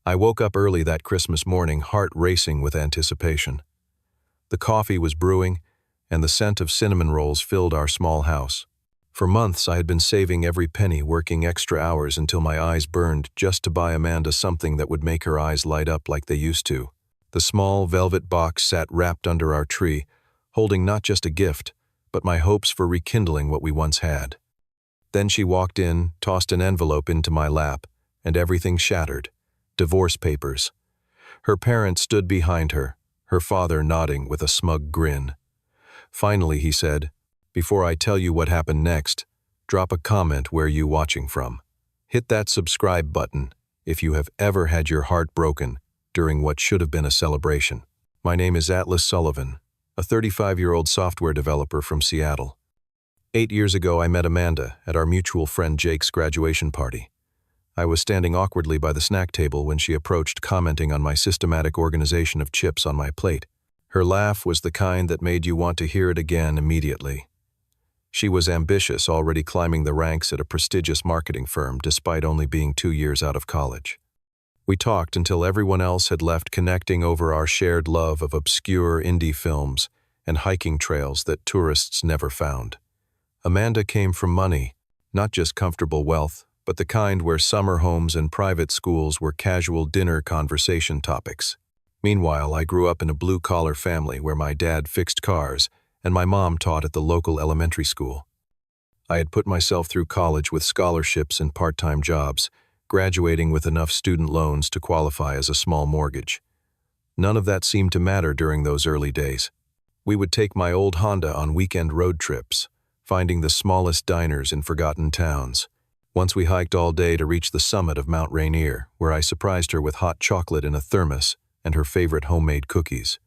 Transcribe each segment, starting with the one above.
I woke up early that Christmas morning, heart racing with anticipation. The coffee was brewing, and the scent of cinnamon rolls filled our small house. For months, I had been saving every penny, working extra hours until my eyes burned just to buy Amanda something that would make her eyes light up like they used to. The small velvet box sat wrapped under our tree, holding not just a gift, but my hopes for rekindling what we once had. Then she walked in, tossed an envelope into my lap, and everything shattered. Divorce papers. Her parents stood behind her, her father nodding with a smug grin. Finally, he said, "Before I tell you what happened next, drop a comment where you watching from. Hit that subscribe button if you have ever had your heart broken during what should have been a celebration." My name is Atlas Sullivan, a 35-year-old software developer from Seattle. 8 years ago, I met Amanda at our mutual friend Jake's graduation party. I was standing awkwardly by the snack table when she approached, commenting on my systematic organization of chips on my plate. Her laugh was the kind that made you want to hear it again immediately. She was ambitious, already climbing the ranks at a prestigious marketing firm despite only being 2 years out of college. We talked until everyone else had left, connecting over our shared love of obscure indie films and hiking trails that tourists never found. Amanda came from money, not just comfortable wealth, but the kind where summer homes and private schools were casual dinner conversation topics. Meanwhile, I grew up in a blue-collar family where my dad fixed cars and my mom taught at the local elementary school. I had put myself through college with scholarships and part-time jobs, graduating with enough student loans to qualify as a small mortgage. None of that seemed to matter during those early days. We would take my old Honda on weekend road trips, finding the smallest diners in forgotten towns. Once we hiked all day to reach the summit of Mount Rainier, where I surprised her with hot chocolate in a thermos and her favorite homemade cookies.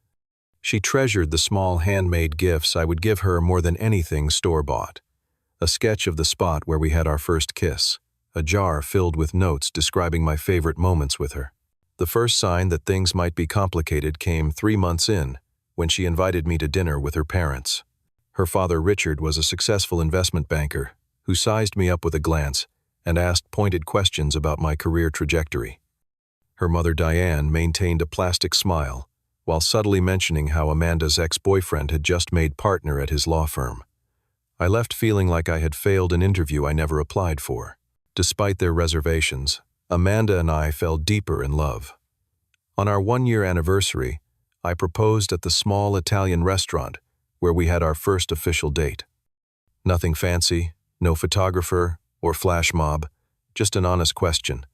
She treasured the small handmade gifts I would give her more than anything store-bought. A sketch of the spot where we had our first kiss, a jar filled with notes describing my favorite moments with her. The first sign that things might be complicated came 3 months in, when she invited me to dinner with her parents. Her father, Richard, was a successful investment banker who sized me up with a glance and asked pointed questions about my career trajectory. Her mother, Diane, maintained a plastic smile while subtly mentioning how Amanda's ex-boyfriend had just made partner at his law firm. I left feeling like I had failed an interview I never applied for. Despite their reservations, Amanda and I fell deeper in love. On our 1-year anniversary, I proposed at the small Italian restaurant where we had our first official date. Nothing fancy, no photographer or flash mob, just an honest question,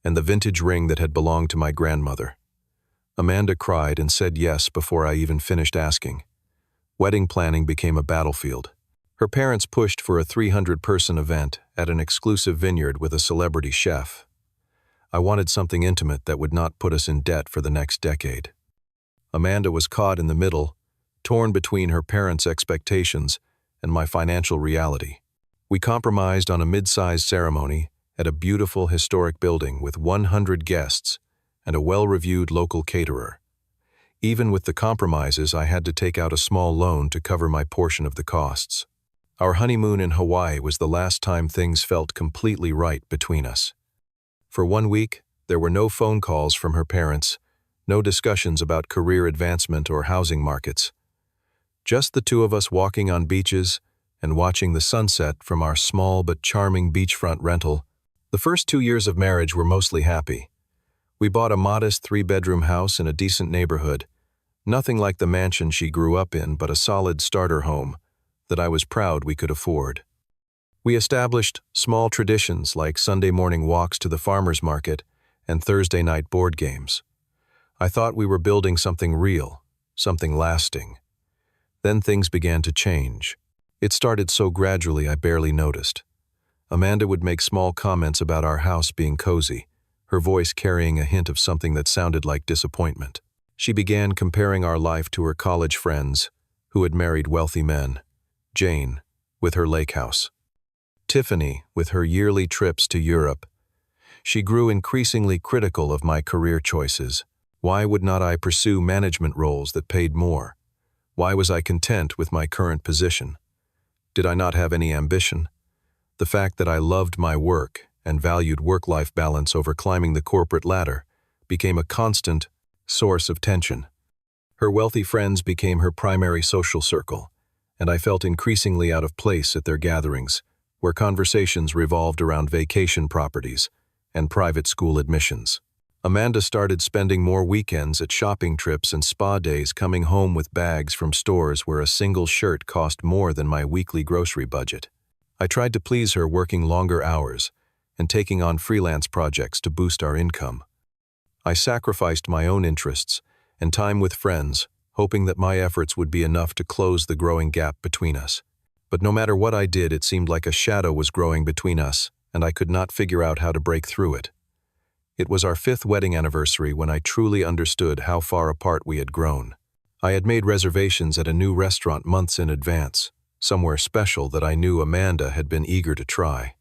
and the vintage ring that had belonged to my grandmother. Amanda cried and said yes before I even finished asking. Wedding planning became a battlefield. Her parents pushed for a 300-person event at an exclusive vineyard with a celebrity chef. I wanted something intimate that would not put us in debt for the next decade. Amanda was caught in the middle, torn between her parents' expectations and my financial reality. We compromised on a mid-sized ceremony at a beautiful historic building with 100 guests and a well-reviewed local caterer. Even with the compromises, I had to take out a small loan to cover my portion of the costs. Our honeymoon in Hawaii was the last time things felt completely right between us. For 1 week, there were no phone calls from her parents, no discussions about career advancement or housing markets. Just the two of us walking on beaches and watching the sunset from our small but charming beachfront rental. The first 2 years of marriage were mostly happy. We bought a modest 3-bedroom house in a decent neighborhood, nothing like the mansion she grew up in, but a solid starter home that I was proud we could afford. We established small traditions like Sunday morning walks to the farmer's market and Thursday night board games. I thought we were building something real, something lasting. Then things began to change. It started so gradually I barely noticed. Amanda would make small comments about our house being cozy, her voice carrying a hint of something that sounded like disappointment. She began comparing our life to her college friends, who had married wealthy men. Jane, with her lake house. Tiffany, with her yearly trips to Europe. She grew increasingly critical of my career choices. Why would not I pursue management roles that paid more? Why was I content with my current position? Did I not have any ambition? The fact that I loved my work and valued work-life balance over climbing the corporate ladder became a constant source of tension. Her wealthy friends became her primary social circle, and I felt increasingly out of place at their gatherings, where conversations revolved around vacation properties and private school admissions. Amanda started spending more weekends at shopping trips and spa days, coming home with bags from stores where a single shirt cost more than my weekly grocery budget. I tried to please her, working longer hours and taking on freelance projects to boost our income. I sacrificed my own interests and time with friends, hoping that my efforts would be enough to close the growing gap between us. But no matter what I did, it seemed like a shadow was growing between us, and I could not figure out how to break through it. It was our 5th wedding anniversary when I truly understood how far apart we had grown. I had made reservations at a new restaurant months in advance, somewhere special that I knew Amanda had been eager to try.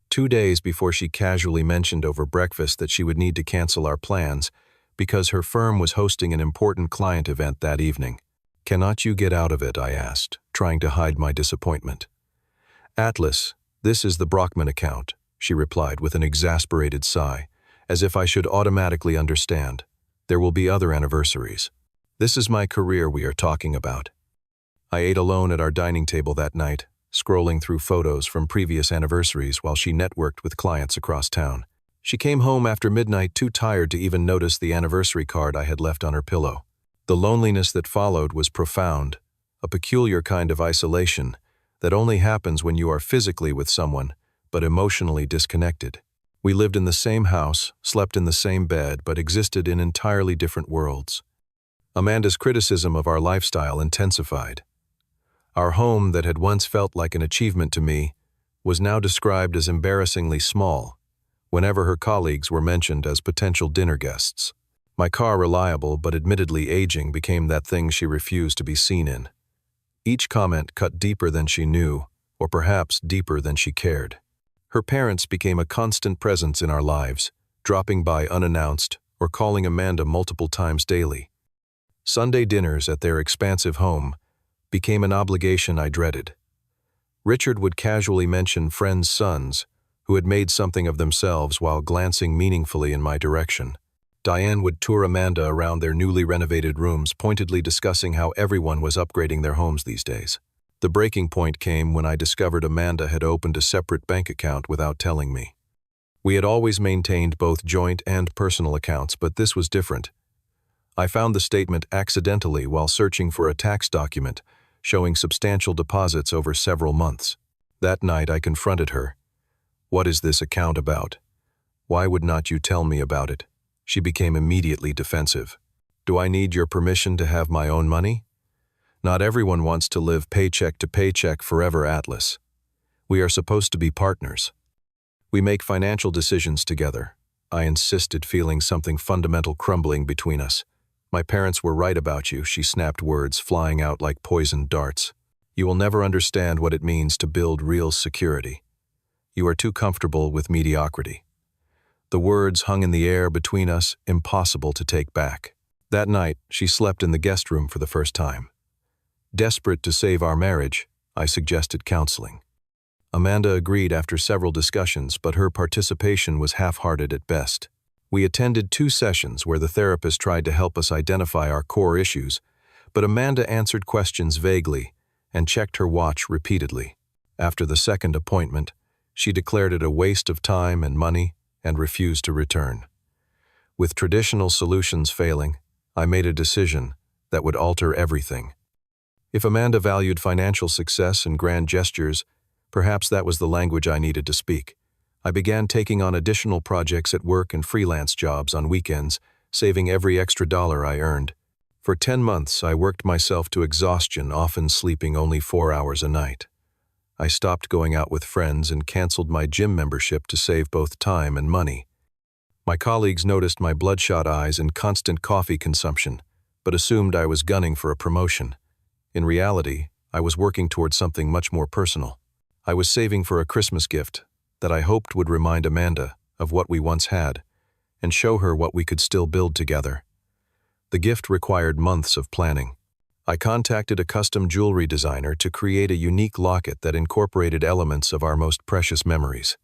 2 days before, she casually mentioned over breakfast that she would need to cancel our plans because her firm was hosting an important client event that evening. "Cannot you get out of it?" I asked, trying to hide my disappointment. "Atlas, this is the Brockman account," she replied with an exasperated sigh, as if I should automatically understand. "There will be other anniversaries. This is my career we are talking about." I ate alone at our dining table that night, scrolling through photos from previous anniversaries while she networked with clients across town. She came home after midnight, too tired to even notice the anniversary card I had left on her pillow. The loneliness that followed was profound, a peculiar kind of isolation that only happens when you are physically with someone, but emotionally disconnected. We lived in the same house, slept in the same bed, but existed in entirely different worlds. Amanda's criticism of our lifestyle intensified. Our home, that had once felt like an achievement to me, was now described as embarrassingly small whenever her colleagues were mentioned as potential dinner guests. My car, reliable but admittedly aging, became that thing she refused to be seen in. Each comment cut deeper than she knew, or perhaps deeper than she cared. Her parents became a constant presence in our lives, dropping by unannounced or calling Amanda multiple times daily. Sunday dinners at their expansive home became an obligation I dreaded. Richard would casually mention friends' sons who had made something of themselves while glancing meaningfully in my direction. Diane would tour Amanda around their newly renovated rooms, pointedly discussing how everyone was upgrading their homes these days. The breaking point came when I discovered Amanda had opened a separate bank account without telling me. We had always maintained both joint and personal accounts, but this was different. I found the statement accidentally while searching for a tax document showing substantial deposits over several months. That night I confronted her. "What is this account about? Why would not you tell me about it?" She became immediately defensive. "Do I need your permission to have my own money? Not everyone wants to live paycheck to paycheck forever, Atlas. We are supposed to be partners. We make financial decisions together." I insisted, feeling something fundamental crumbling between us. "My parents were right about you," she snapped, words flying out like poisoned darts. "You will never understand what it means to build real security. You are too comfortable with mediocrity." The words hung in the air between us, impossible to take back. That night, she slept in the guest room for the first time. Desperate to save our marriage, I suggested counseling. Amanda agreed after several discussions, but her participation was half-hearted at best. We attended 2 sessions where the therapist tried to help us identify our core issues, but Amanda answered questions vaguely and checked her watch repeatedly. After the second appointment, she declared it a waste of time and money and refused to return. With traditional solutions failing, I made a decision that would alter everything. If Amanda valued financial success and grand gestures, perhaps that was the language I needed to speak. I began taking on additional projects at work and freelance jobs on weekends, saving every extra dollar I earned. For 10 months, I worked myself to exhaustion, often sleeping only 4 hours a night. I stopped going out with friends and canceled my gym membership to save both time and money. My colleagues noticed my bloodshot eyes and constant coffee consumption, but assumed I was gunning for a promotion. In reality, I was working towards something much more personal. I was saving for a Christmas gift that I hoped would remind Amanda of what we once had and show her what we could still build together. The gift required months of planning. I contacted a custom jewelry designer to create a unique locket that incorporated elements of our most precious memories.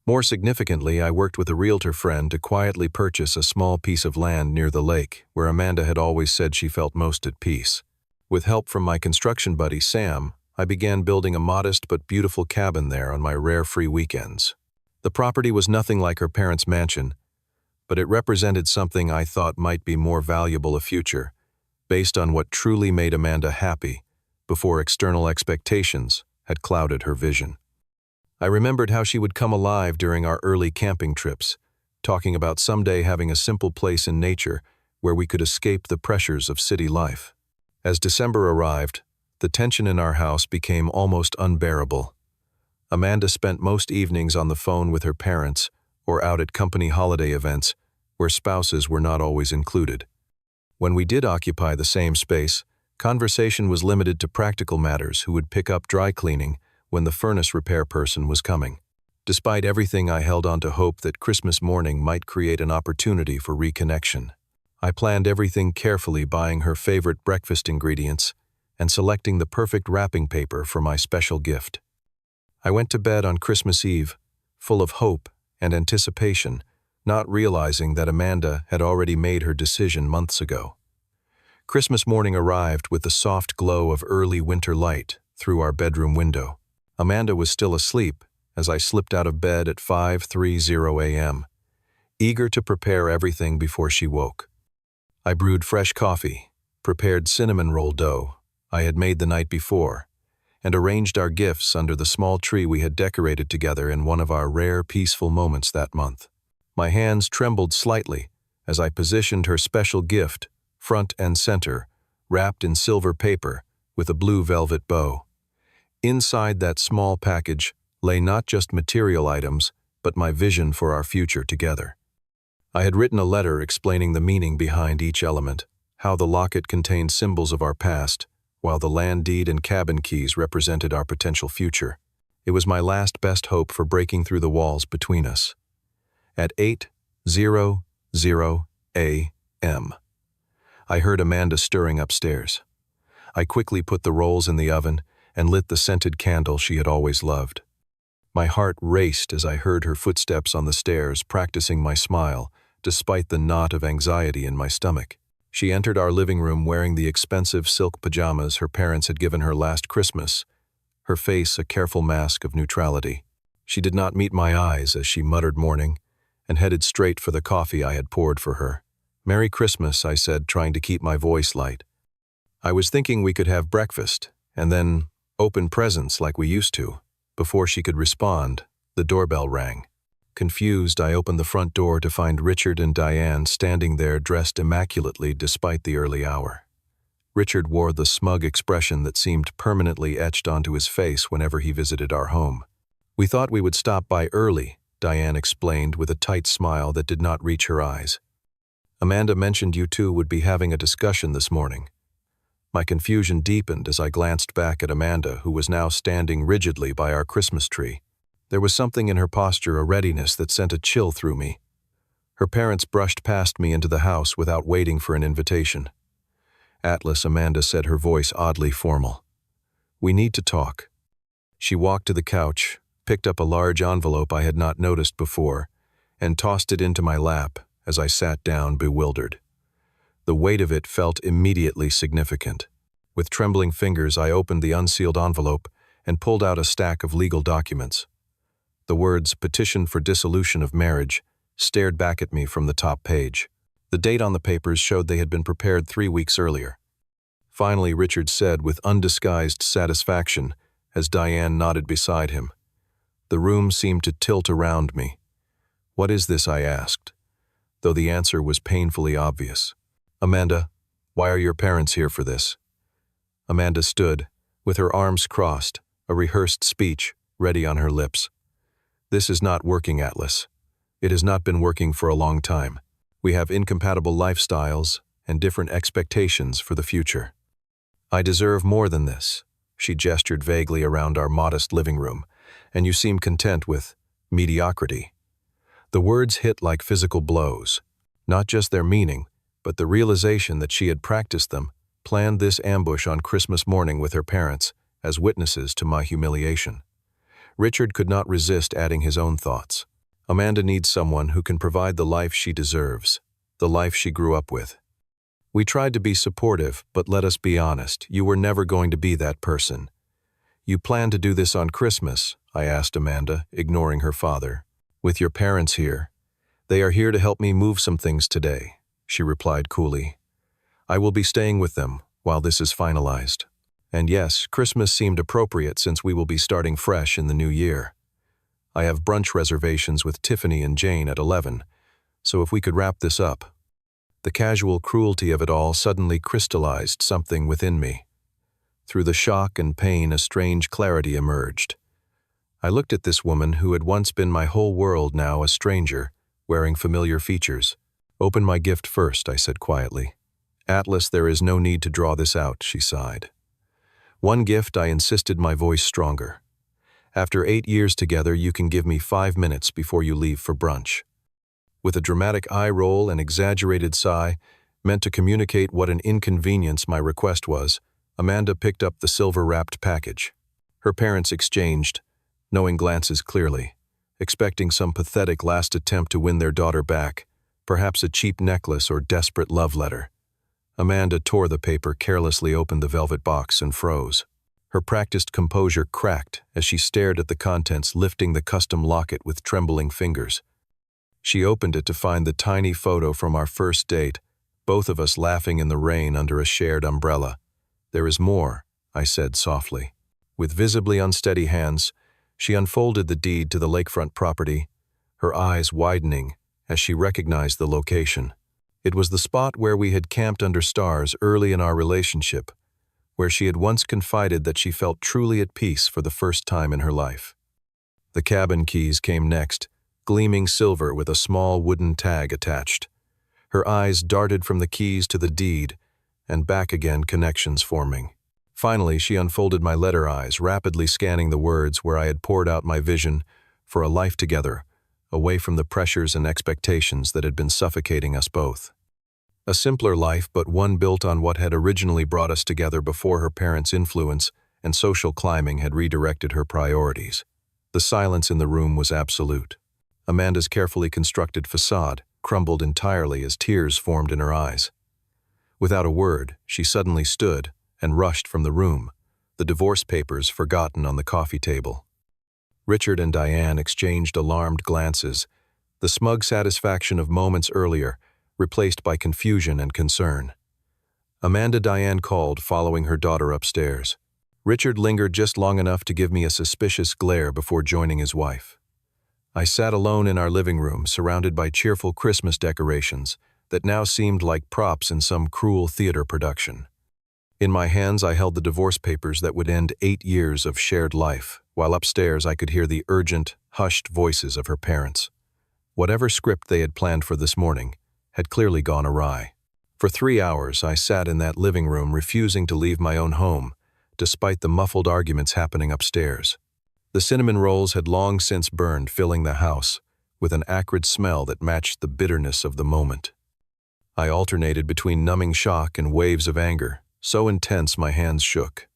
More significantly, I worked with a realtor friend to quietly purchase a small piece of land near the lake, where Amanda had always said she felt most at peace. With help from my construction buddy Sam, I began building a modest but beautiful cabin there on my rare free weekends. The property was nothing like her parents' mansion, but it represented something I thought might be more valuable a future, based on what truly made Amanda happy, before external expectations had clouded her vision. I remembered how she would come alive during our early camping trips, talking about someday having a simple place in nature where we could escape the pressures of city life. As December arrived, the tension in our house became almost unbearable. Amanda spent most evenings on the phone with her parents or out at company holiday events where spouses were not always included. When we did occupy the same space, conversation was limited to practical matters: who would pick up dry cleaning when the furnace repair person was coming. Despite everything, I held on to hope that Christmas morning might create an opportunity for reconnection. I planned everything carefully, buying her favorite breakfast ingredients and selecting the perfect wrapping paper for my special gift. I went to bed on Christmas Eve, full of hope and anticipation, not realizing that Amanda had already made her decision months ago. Christmas morning arrived with the soft glow of early winter light through our bedroom window. Amanda was still asleep as I slipped out of bed at 5:30 a.m., eager to prepare everything before she woke. I brewed fresh coffee, prepared cinnamon roll dough I had made the night before, and arranged our gifts under the small tree we had decorated together in one of our rare peaceful moments that month. My hands trembled slightly as I positioned her special gift, front and center, wrapped in silver paper with a blue velvet bow. Inside that small package lay not just material items, but my vision for our future together. I had written a letter explaining the meaning behind each element, how the locket contained symbols of our past, while the land deed and cabin keys represented our potential future. It was my last best hope for breaking through the walls between us. At 8:00 a.m., I heard Amanda stirring upstairs. I quickly put the rolls in the oven and lit the scented candle she had always loved. My heart raced as I heard her footsteps on the stairs, practicing my smile, despite the knot of anxiety in my stomach. She entered our living room wearing the expensive silk pajamas her parents had given her last Christmas, her face a careful mask of neutrality. She did not meet my eyes as she muttered morning and headed straight for the coffee I had poured for her. "Merry Christmas," I said, trying to keep my voice light. "I was thinking we could have breakfast and then open presents like we used to." Before she could respond, the doorbell rang. Confused, I opened the front door to find Richard and Diane standing there dressed immaculately despite the early hour. Richard wore the smug expression that seemed permanently etched onto his face whenever he visited our home. "We thought we would stop by early," Diane explained with a tight smile that did not reach her eyes. "Amanda mentioned you two would be having a discussion this morning." My confusion deepened as I glanced back at Amanda, who was now standing rigidly by our Christmas tree. There was something in her posture, a readiness that sent a chill through me. Her parents brushed past me into the house without waiting for an invitation. "Atlas," Amanda said, her voice oddly formal. "We need to talk." She walked to the couch, picked up a large envelope I had not noticed before, and tossed it into my lap as I sat down bewildered. The weight of it felt immediately significant. With trembling fingers, I opened the unsealed envelope and pulled out a stack of legal documents. The words "Petition for Dissolution of Marriage" stared back at me from the top page. The date on the papers showed they had been prepared 3 weeks earlier. Finally, Richard said with undisguised satisfaction as Diane nodded beside him. The room seemed to tilt around me. "What is this?" I asked, though the answer was painfully obvious. "Amanda, why are your parents here for this?" Amanda stood, with her arms crossed, a rehearsed speech ready on her lips. "This is not working, Atlas. It has not been working for a long time. We have incompatible lifestyles and different expectations for the future. I deserve more than this." She gestured vaguely around our modest living room. "And you seem content with mediocrity." The words hit like physical blows, not just their meaning, but the realization that she had practiced them, planned this ambush on Christmas morning with her parents as witnesses to my humiliation. Richard could not resist adding his own thoughts. Amanda needs someone who can provide the life she deserves, the life she grew up with. We tried to be supportive, but let us be honest, you were never going to be that person. You plan to do this on Christmas, I asked Amanda, ignoring her father. With your parents here. They are here to help me move some things today, she replied coolly. I will be staying with them while this is finalized. And yes, Christmas seemed appropriate since we will be starting fresh in the new year. I have brunch reservations with Tiffany and Jane at 11, so if we could wrap this up. The casual cruelty of it all suddenly crystallized something within me. Through the shock and pain, a strange clarity emerged. I looked at this woman who had once been my whole world, now a stranger, wearing familiar features. Open my gift first, I said quietly. Atlas, there is no need to draw this out, she sighed. One gift, I insisted, my voice stronger. After 8 years together, you can give me 5 minutes before you leave for brunch. With a dramatic eye roll and exaggerated sigh, meant to communicate what an inconvenience my request was, Amanda picked up the silver-wrapped package. Her parents exchanged, knowing glances clearly, expecting some pathetic last attempt to win their daughter back, perhaps a cheap necklace or desperate love letter. Amanda tore the paper, carelessly opened the velvet box, and froze. Her practiced composure cracked as she stared at the contents, lifting the custom locket with trembling fingers. She opened it to find the tiny photo from our first date, both of us laughing in the rain under a shared umbrella. There is more, I said softly. With visibly unsteady hands, she unfolded the deed to the lakefront property, her eyes widening as she recognized the location. It was the spot where we had camped under stars early in our relationship, where she had once confided that she felt truly at peace for the first time in her life. The cabin keys came next, gleaming silver with a small wooden tag attached. Her eyes darted from the keys to the deed, and back again, connections forming. Finally, she unfolded my letter, eyes rapidly scanning the words where I had poured out my vision for a life together, away from the pressures and expectations that had been suffocating us both. A simpler life, but one built on what had originally brought us together before her parents' influence and social climbing had redirected her priorities. The silence in the room was absolute. Amanda's carefully constructed facade crumbled entirely as tears formed in her eyes. Without a word, she suddenly stood and rushed from the room, the divorce papers forgotten on the coffee table. Richard and Diane exchanged alarmed glances, the smug satisfaction of moments earlier, replaced by confusion and concern. Amanda, Diane called, following her daughter upstairs. Richard lingered just long enough to give me a suspicious glare before joining his wife. I sat alone in our living room, surrounded by cheerful Christmas decorations that now seemed like props in some cruel theater production. In my hands, I held the divorce papers that would end 8 years of shared life, while upstairs I could hear the urgent, hushed voices of her parents. Whatever script they had planned for this morning had clearly gone awry. For 3 hours, I sat in that living room, refusing to leave my own home, despite the muffled arguments happening upstairs. The cinnamon rolls had long since burned, filling the house with an acrid smell that matched the bitterness of the moment. I alternated between numbing shock and waves of anger, so intense my hands shook.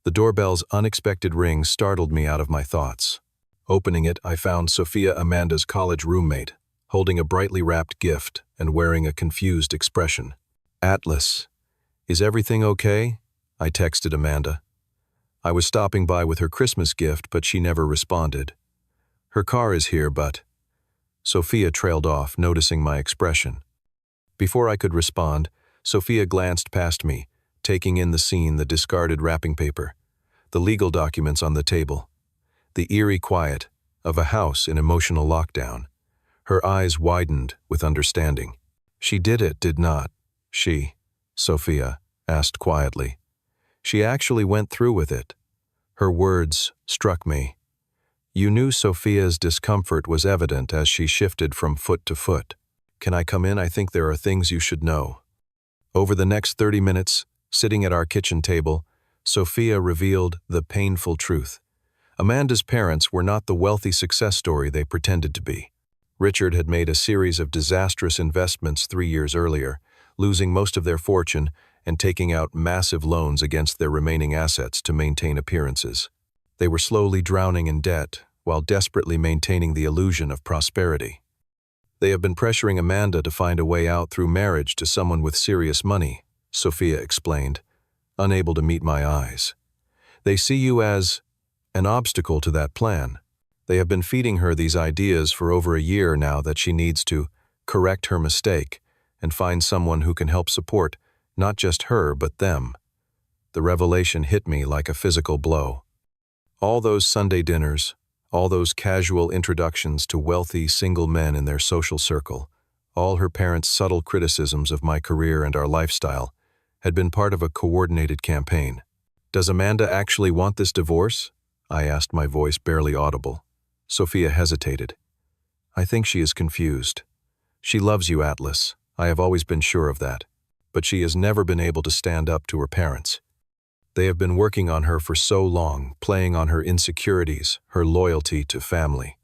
The doorbell's unexpected ring startled me out of my thoughts. Opening it, I found Sophia, Amanda's college roommate, holding a brightly wrapped gift and wearing a confused expression. "Atlas, is everything okay?" I texted Amanda. I was stopping by with her Christmas gift, but she never responded. "Her car is here, but..." Sophia trailed off, noticing my expression. Before I could respond, Sophia glanced past me, taking in the scene, the discarded wrapping paper, the legal documents on the table, the eerie quiet of a house in emotional lockdown. Her eyes widened with understanding. "She did it, did not she?" Sophia asked quietly. "She actually went through with it." Her words struck me. You knew Sophia's discomfort was evident as she shifted from foot to foot. "Can I come in? I think there are things you should know." Over the next 30 minutes, sitting at our kitchen table, Sophia revealed the painful truth. Amanda's parents were not the wealthy success story they pretended to be. Richard had made a series of disastrous investments 3 years earlier, losing most of their fortune and taking out massive loans against their remaining assets to maintain appearances. They were slowly drowning in debt, while desperately maintaining the illusion of prosperity. They have been pressuring Amanda to find a way out through marriage to someone with serious money, Sophia explained, unable to meet my eyes. They see you as an obstacle to that plan. They have been feeding her these ideas for over a year now that she needs to correct her mistake and find someone who can help support not just her but them. The revelation hit me like a physical blow. All those Sunday dinners, all those casual introductions to wealthy single men in their social circle, all her parents' subtle criticisms of my career and our lifestyle, had been part of a coordinated campaign. "Does Amanda actually want this divorce?" I asked, my voice barely audible. Sophia hesitated. "I think she is confused. She loves you, Atlas. I have always been sure of that. But she has never been able to stand up to her parents. They have been working on her for so long, playing on her insecurities, her loyalty to family."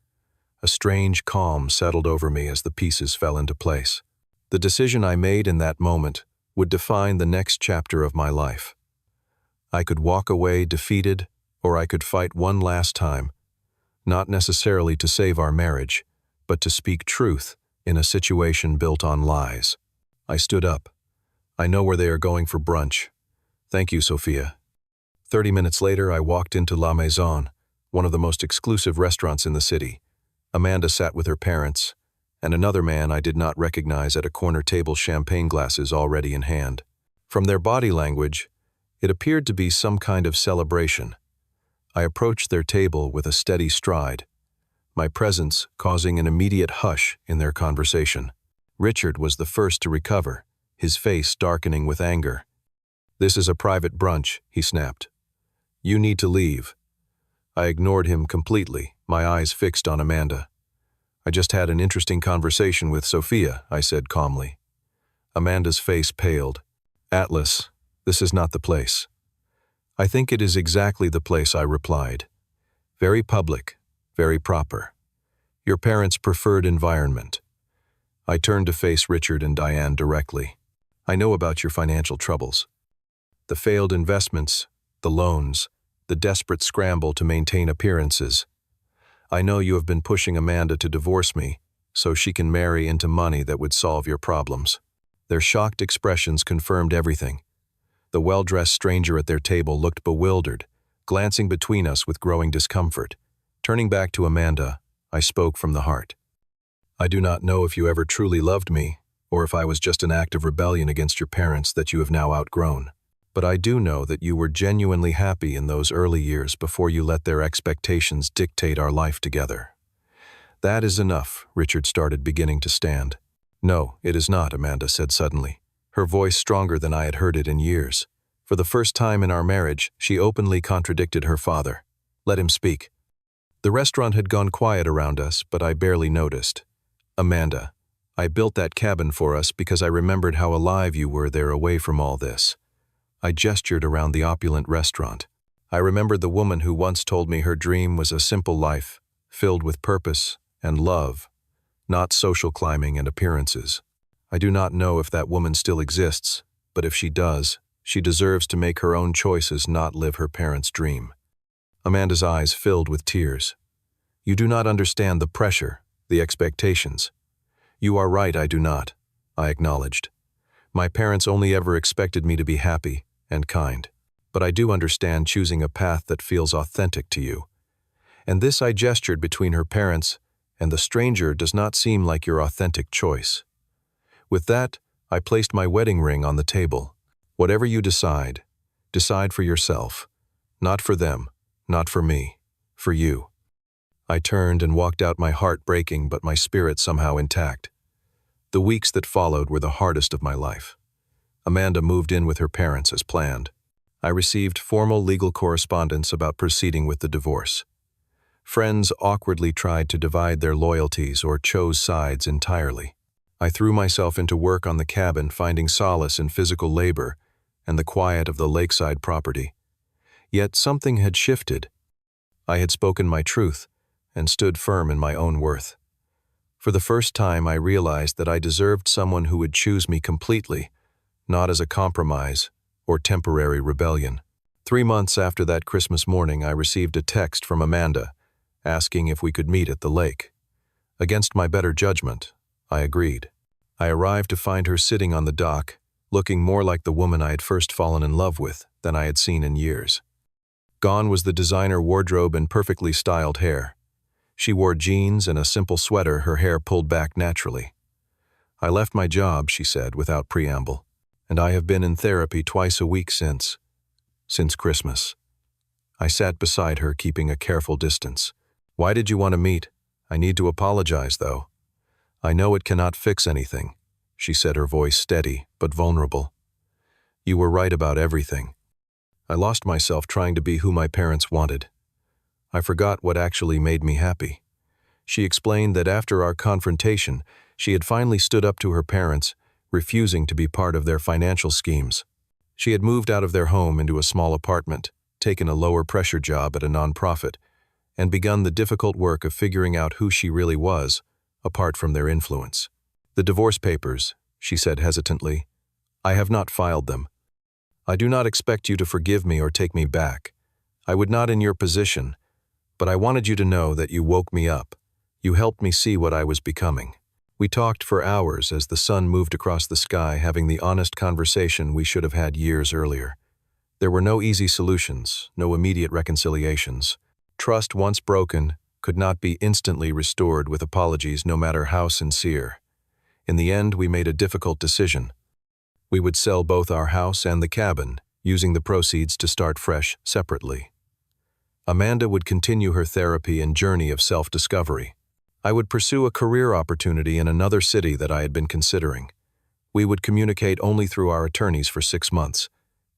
A strange calm settled over me as the pieces fell into place. The decision I made in that moment would define the next chapter of my life. I could walk away defeated, or I could fight one last time, not necessarily to save our marriage, but to speak truth in a situation built on lies. I stood up. "I know where they are going for brunch. Thank you, Sophia." 30 minutes later, I walked into La Maison, one of the most exclusive restaurants in the city. Amanda sat with her parents, and another man I did not recognize at a corner table, champagne glasses already in hand. From their body language, it appeared to be some kind of celebration. I approached their table with a steady stride, my presence causing an immediate hush in their conversation. Richard was the first to recover, his face darkening with anger. "This is a private brunch," he snapped. "You need to leave." I ignored him completely, my eyes fixed on Amanda. "I just had an interesting conversation with Sophia," I said calmly. Amanda's face paled. "Atlas, this is not the place." "I think it is exactly the place," I replied. "Very public, very proper. Your parents' preferred environment." I turned to face Richard and Diane directly. "I know about your financial troubles. The failed investments, the loans, the desperate scramble to maintain appearances. I know you have been pushing Amanda to divorce me so she can marry into money that would solve your problems." Their shocked expressions confirmed everything. The well-dressed stranger at their table looked bewildered, glancing between us with growing discomfort. Turning back to Amanda, I spoke from the heart. "I do not know if you ever truly loved me, or if I was just an act of rebellion against your parents that you have now outgrown. But I do know that you were genuinely happy in those early years before you let their expectations dictate our life together." "That is enough," Richard started, beginning to stand. "No, it is not," Amanda said suddenly, her voice stronger than I had heard it in years. For the first time in our marriage, she openly contradicted her father. "Let him speak." The restaurant had gone quiet around us, but I barely noticed. "Amanda, I built that cabin for us because I remembered how alive you were there away from all this." I gestured around the opulent restaurant. "I remembered the woman who once told me her dream was a simple life, filled with purpose and love, not social climbing and appearances. I do not know if that woman still exists, but if she does, she deserves to make her own choices, not live her parents' dream." Amanda's eyes filled with tears. "You do not understand the pressure, the expectations." "You are right, I do not," I acknowledged. "My parents only ever expected me to be happy and kind. But I do understand choosing a path that feels authentic to you. And this," I gestured between her parents, "and the stranger does not seem like your authentic choice." With that, I placed my wedding ring on the table. "Whatever you decide, decide for yourself. Not for them, not for me, for you." I turned and walked out, my heart breaking but my spirit somehow intact. The weeks that followed were the hardest of my life. Amanda moved in with her parents as planned. I received formal legal correspondence about proceeding with the divorce. Friends awkwardly tried to divide their loyalties or chose sides entirely. I threw myself into work on the cabin, finding solace in physical labor and the quiet of the lakeside property. Yet something had shifted. I had spoken my truth and stood firm in my own worth. For the first time, I realized that I deserved someone who would choose me completely, not as a compromise or temporary rebellion. 3 months after that Christmas morning, I received a text from Amanda, asking if we could meet at the lake. Against my better judgment, I agreed. I arrived to find her sitting on the dock, looking more like the woman I had first fallen in love with than I had seen in years. Gone was the designer wardrobe and perfectly styled hair. She wore jeans and a simple sweater, her hair pulled back naturally. "I left my job," she said without preamble, "and I have been in therapy twice a week since Christmas." I sat beside her, keeping a careful distance. "Why did you want to meet? I need to apologize, though." "I know it cannot fix anything," she said, her voice steady but vulnerable. "You were right about everything. I lost myself trying to be who my parents wanted. I forgot what actually made me happy." She explained that after our confrontation, she had finally stood up to her parents, refusing to be part of their financial schemes. She had moved out of their home into a small apartment, taken a lower-pressure job at a nonprofit, and begun the difficult work of figuring out who she really was, apart from their influence. "The divorce papers," she said hesitantly. "I have not filed them. I do not expect you to forgive me or take me back. I would not in your position, but I wanted you to know that you woke me up. You helped me see what I was becoming." We talked for hours as the sun moved across the sky, having the honest conversation we should have had years earlier. There were no easy solutions, no immediate reconciliations. Trust once broken could not be instantly restored with apologies, no matter how sincere. In the end, we made a difficult decision. We would sell both our house and the cabin, using the proceeds to start fresh separately. Amanda would continue her therapy and journey of self-discovery. I would pursue a career opportunity in another city that I had been considering. We would communicate only through our attorneys for 6 months,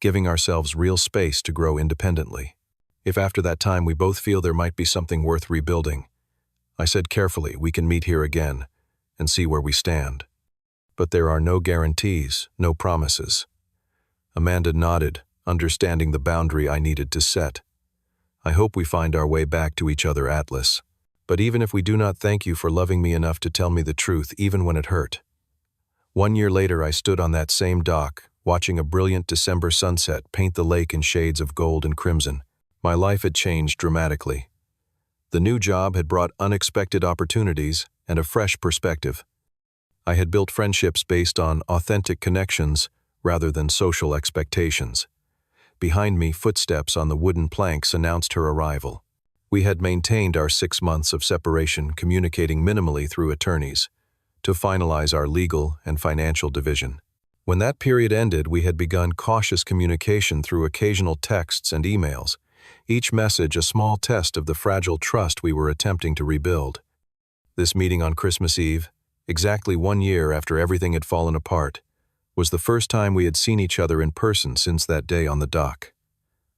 giving ourselves real space to grow independently. If after that time we both feel there might be something worth rebuilding, I said carefully, we can meet here again and see where we stand. But there are no guarantees, no promises. Amanda nodded, understanding the boundary I needed to set. "I hope we find our way back to each other, Atlas. But even if we do not, thank you for loving me enough to tell me the truth, even when it hurt." 1 year later, I stood on that same dock, watching a brilliant December sunset paint the lake in shades of gold and crimson. My life had changed dramatically. The new job had brought unexpected opportunities and a fresh perspective. I had built friendships based on authentic connections rather than social expectations. Behind me, footsteps on the wooden planks announced her arrival. We had maintained our 6 months of separation, communicating minimally through attorneys, to finalize our legal and financial division. When that period ended, we had begun cautious communication through occasional texts and emails, each message a small test of the fragile trust we were attempting to rebuild. This meeting on Christmas Eve, exactly 1 year after everything had fallen apart, was the first time we had seen each other in person since that day on the dock.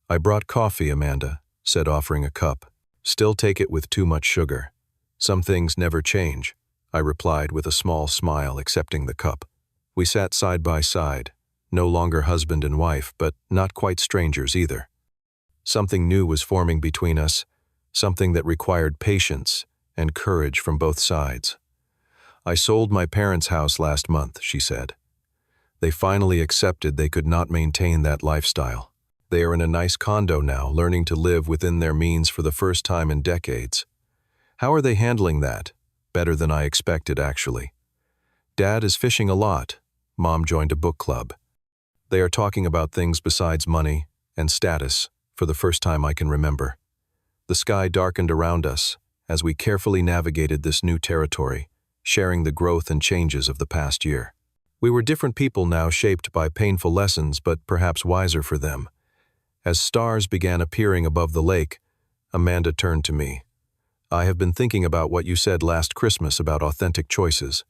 "I brought coffee," Amanda said, offering a cup. "Still take it with too much sugar. Some things never change," I replied with a small smile, accepting the cup. We sat side by side, no longer husband and wife, but not quite strangers either. Something new was forming between us, something that required patience and courage from both sides. "I sold my parents' house last month," she said. "They finally accepted they could not maintain that lifestyle. They are in a nice condo now, learning to live within their means for the first time in decades. How are they handling that? Better than I expected, actually. Dad is fishing a lot. Mom joined a book club. They are talking about things besides money and status for the first time I can remember." The sky darkened around us as we carefully navigated this new territory, sharing the growth and changes of the past year. We were different people now, shaped by painful lessons, but perhaps wiser for them. As stars began appearing above the lake, Amanda turned to me. "I have been thinking about what you said last Christmas about authentic choices.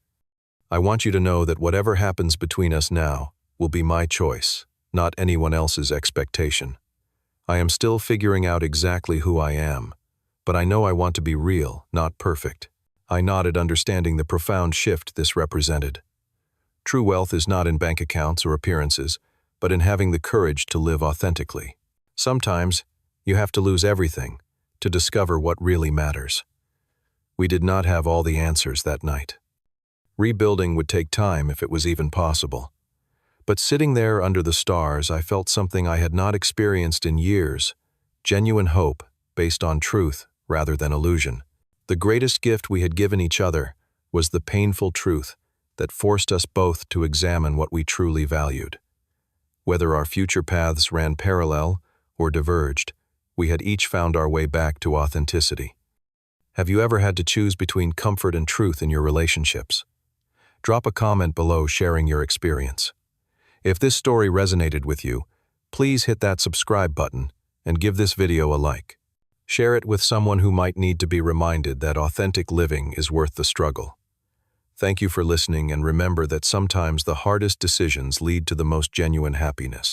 I want you to know that whatever happens between us now will be my choice, not anyone else's expectation. I am still figuring out exactly who I am, but I know I want to be real, not perfect." I nodded, understanding the profound shift this represented. True wealth is not in bank accounts or appearances, but in having the courage to live authentically. Sometimes, you have to lose everything to discover what really matters. We did not have all the answers that night. Rebuilding would take time if it was even possible. But sitting there under the stars, I felt something I had not experienced in years, genuine hope based on truth rather than illusion. The greatest gift we had given each other was the painful truth that forced us both to examine what we truly valued. Whether our future paths ran parallel or diverged, we had each found our way back to authenticity. Have you ever had to choose between comfort and truth in your relationships? Drop a comment below sharing your experience. If this story resonated with you, please hit that subscribe button and give this video a like. Share it with someone who might need to be reminded that authentic living is worth the struggle. Thank you for listening, and remember that sometimes the hardest decisions lead to the most genuine happiness.